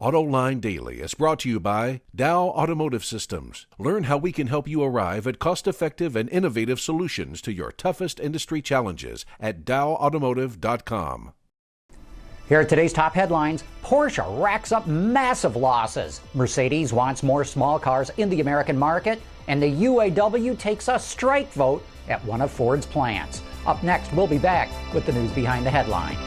Autoline Daily is brought to you by Dow Automotive Systems. Learn how we can help you arrive at cost-effective and innovative solutions to your toughest industry challenges at dowautomotive.com. Here are today's top headlines. Porsche racks up massive losses. Mercedes wants more small cars in the American market. And the UAW takes a strike vote at one of Ford's plants. Up next, we'll be back with the news behind the headlines.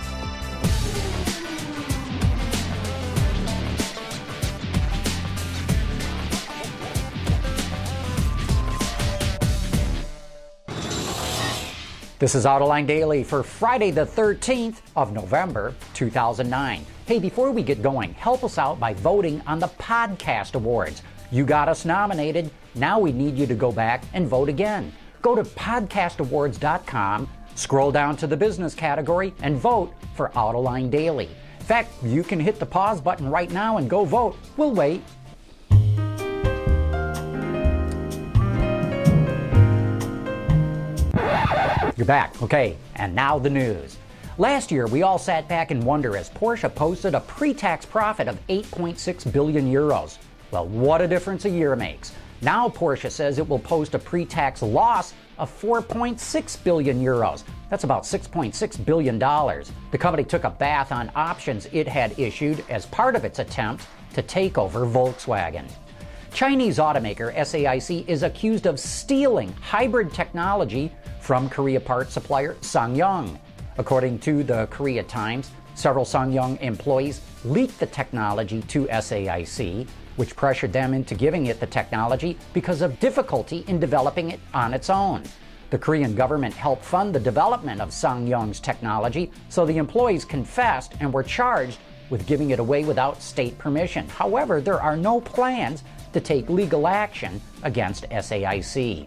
This is Autoline Daily for Friday the 13th of November, 2009. Hey, before we get going, help us out by voting on the Podcast Awards. You got us nominated. Now we need you to go back and vote again. Go to podcastawards.com, scroll down to the business category, and vote for Autoline Daily. In fact, you can hit the pause button right now and go vote. We'll wait. You're back. Okay, and now the news. Last year, we all sat back in wonder as Porsche posted a pre-tax profit of 8.6 billion euros. Well, what a difference a year makes. Now Porsche says it will post a pre-tax loss of 4.6 billion euros. That's about $6.6 billion. The company took a bath on options it had issued as part of its attempt to take over Volkswagen. Chinese automaker SAIC is accused of stealing hybrid technology from Korea parts supplier SsangYong. According to the Korea Times, several SsangYong employees leaked the technology to SAIC, which pressured them into giving it the technology because of difficulty in developing it on its own. The Korean government helped fund the development of SsangYong's technology, so the employees confessed and were charged with giving it away without state permission. However, there are no plans to take legal action against SAIC.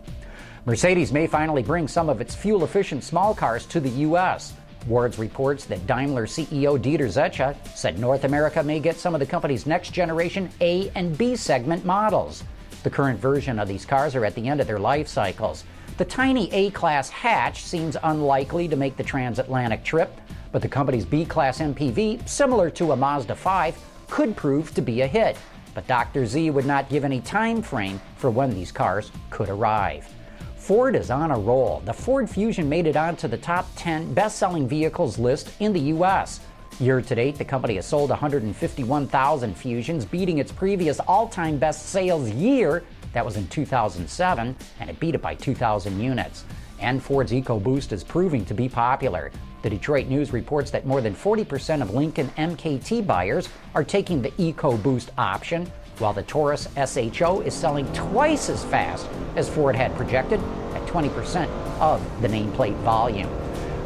Mercedes may finally bring some of its fuel-efficient small cars to the U.S. Wards reports that Daimler CEO Dieter Zetsche said North America may get some of the company's next-generation A and B segment models. The current version of these cars are at the end of their life cycles. The tiny A-Class hatch seems unlikely to make the transatlantic trip, but the company's B-Class MPV, similar to a Mazda 5, could prove to be a hit. But Dr. Z would not give any time frame for when these cars could arrive. Ford is on a roll. The Ford Fusion made it onto the top 10 best-selling vehicles list in the U.S. Year to date, the company has sold 151,000 Fusions, beating its previous all-time best sales year. That was in 2007, and it beat it by 2,000 units. And Ford's EcoBoost is proving to be popular. The Detroit News reports that more than 40% of Lincoln MKT buyers are taking the EcoBoost option, while the Taurus SHO is selling twice as fast as Ford had projected at 20% of the nameplate volume.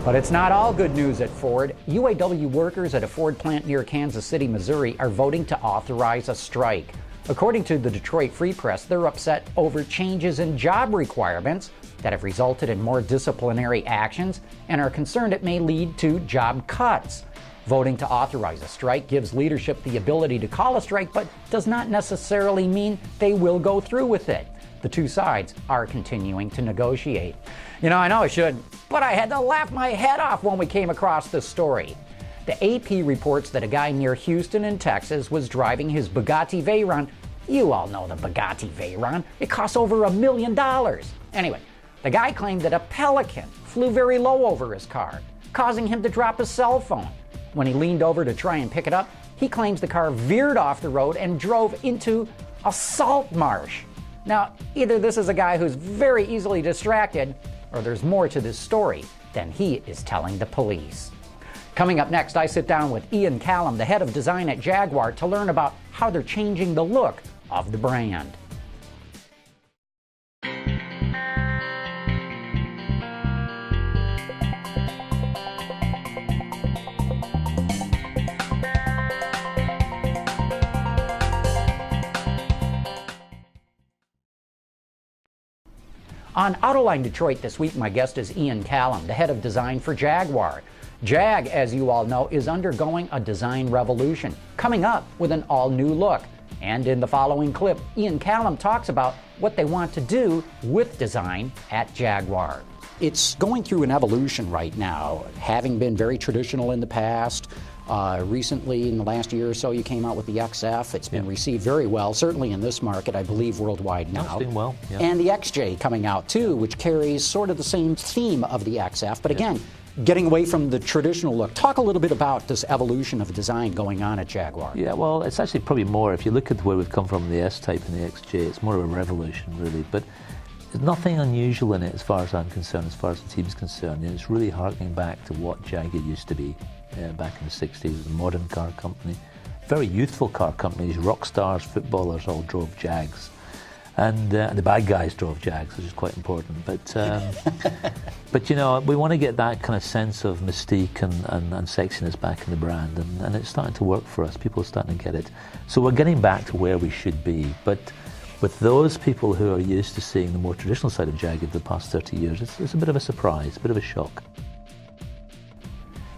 But it's not all good news at Ford. UAW workers at a Ford plant near Kansas City, Missouri are voting to authorize a strike. According to the Detroit Free Press, they're upset over changes in job requirements that have resulted in more disciplinary actions and are concerned it may lead to job cuts. Voting to authorize a strike gives leadership the ability to call a strike, but does not necessarily mean they will go through with it. The two sides are continuing to negotiate. You know, I know I should, but I had to laugh my head off when we came across this story. The AP reports that a guy near Houston in Texas was driving his Bugatti Veyron. You all know the Bugatti Veyron. It costs over $1 million. Anyway, the guy claimed that a pelican flew very low over his car, causing him to drop his cell phone. When he leaned over to try and pick it up, he claims the car veered off the road and drove into a salt marsh. Now, either this is a guy who's very easily distracted, or there's more to this story than he is telling the police. Coming up next, I sit down with Ian Callum, the head of design at Jaguar, to learn about how they're changing the look of the brand. On Autoline Detroit this week, my guest is Ian Callum, the head of design for Jaguar. Jag, as you all know, is undergoing a design revolution, coming up with an all-new look. And in the following clip, Ian Callum talks about what they want to do with design at Jaguar. It's going through an evolution right now, having been very traditional in the past. Recently, in the last year or so, you came out with the XF. It's been received very well, certainly in this market, I believe worldwide now. It's doing well, yeah. And the XJ coming out too, which carries sort of the same theme of the XF, but again, getting away from the traditional look. Talk a little bit about this evolution of design going on at Jaguar. Yeah, well, it's actually probably more, if you look at where we've come from, the S-Type and the XJ, it's more of a revolution, really. But there's nothing unusual in it as far as I'm concerned, as far as the team's concerned. And it's really harkening back to what Jaguar used to be back in the 60s. It was a modern car company, very youthful car companies. Rock stars, footballers all drove Jags. And the bad guys drove Jags, which is quite important. But you know, we want to get that kind of sense of mystique and sexiness back in the brand, and it's starting to work for us. People are starting to get it. So we're getting back to where we should be. But with those people who are used to seeing the more traditional side of Jaguar the past 30 years, it's a bit of a surprise, a bit of a shock.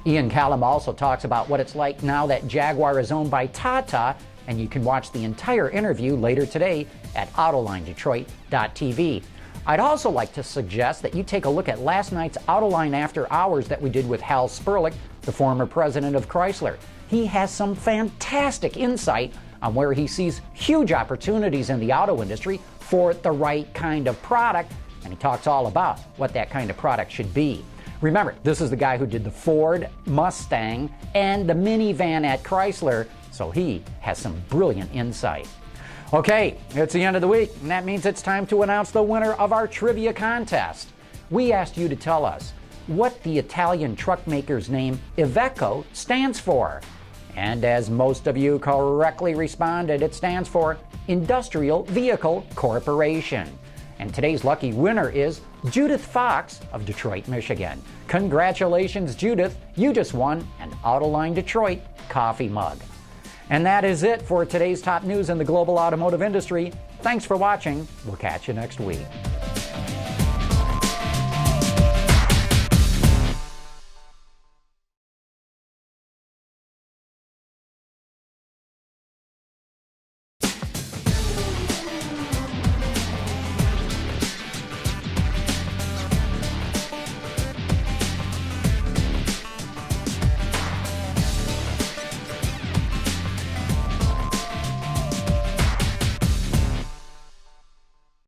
Ian Callum also talks about what it's like now that Jaguar is owned by Tata, and you can watch the entire interview later today at AutolineDetroit.tv. I'd also like to suggest that you take a look at last night's Autoline After Hours that we did with Hal Sperlich, the former president of Chrysler. He has some fantastic insight on where he sees huge opportunities in the auto industry for the right kind of product, and he talks all about what that kind of product should be. Remember, this is the guy who did the Ford Mustang and the minivan at Chrysler, so he has some brilliant insight. Okay, it's the end of the week, and that means it's time to announce the winner of our trivia contest. We asked you to tell us what the Italian truck maker's name Iveco stands for. And as most of you correctly responded, it stands for Industrial Vehicle Corporation. And today's lucky winner is Judith Fox of Detroit, Michigan. Congratulations, Judith. You just won an Autoline Detroit coffee mug. And that is it for today's top news in the global automotive industry. Thanks for watching. We'll catch you next week.